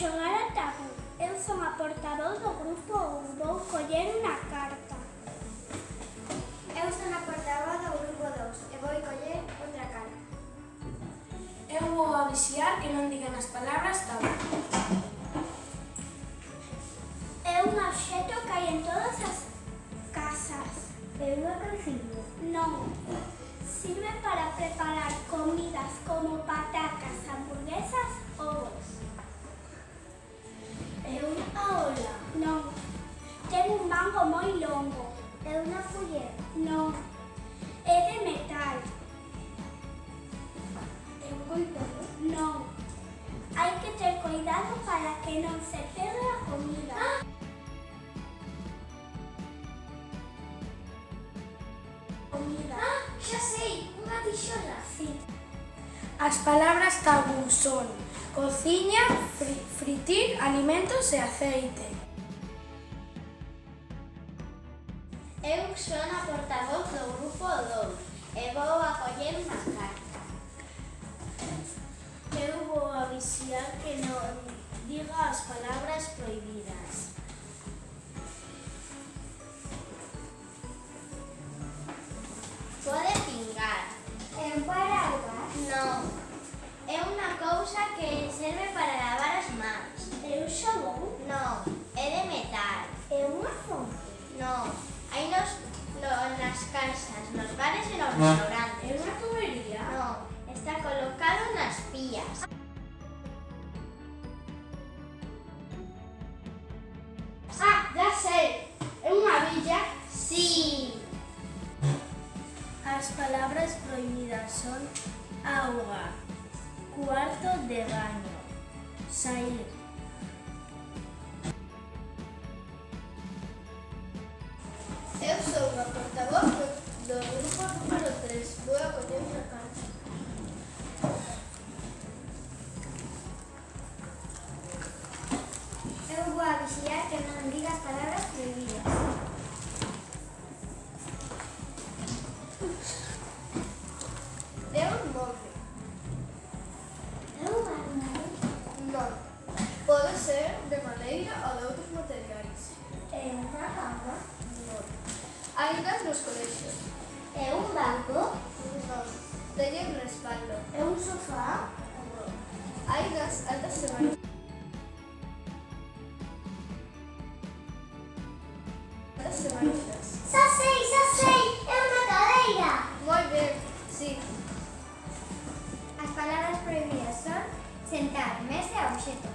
xogar a tabú. Eu son a portavoz do grupo 1. Vou coller unha carta. Eu son a portavoz do grupo 2 e vou coller outra carta. Eu vou avixiar que non digan as palabras tabú. É un obxecto que hai en todas as casas. É unha cociña. Non. Sirve para preparar comidas como patacas, hamburguesas, ovos. É unha ola. Non. Ten un mango moi longo. É unha culler. Non. É de metal. É un golpero. Non. Hai que ter cuidado para que non se pegue a comida. Comida. Xa sei, unha tixola. Sí. As palabras tabú son cociña, fritir, alimentos e aceite. Eu son a portavoz do grupo 2 e vou a coller unha carta. Eu vou avisar que non diga as palabras prohibidas. Pode pingar. É un paraguas? Non. É unha cousa que serve para lavar as mans. É un xabón? Non. É de metal. É unha fonte? Non. Hai nas casas, nos bares e nos restaurantes. É unha tubería? Non. Está colocado nas pías. Já sei! É unha villa? Sí. As palabras prohibidas son auga, cuarto de baño, sair. Eu sou a portavoz do grupo número 3. Vou a coller unha carta. Eu vou a vixiar que non diga as palabras prohibidas. É un móvil. É un armario? Non. Pode ser de madeira ou de outros materiais. É unha cama? Non. Ainas nos colexios. É un banco? Non. Teñen respaldo. É un sofá? Non. Hai nas altas semanas. Xa sei! É unha cadeira! Moi ben, sí. As palabras prohibidas son sentar, mesa e obxeto.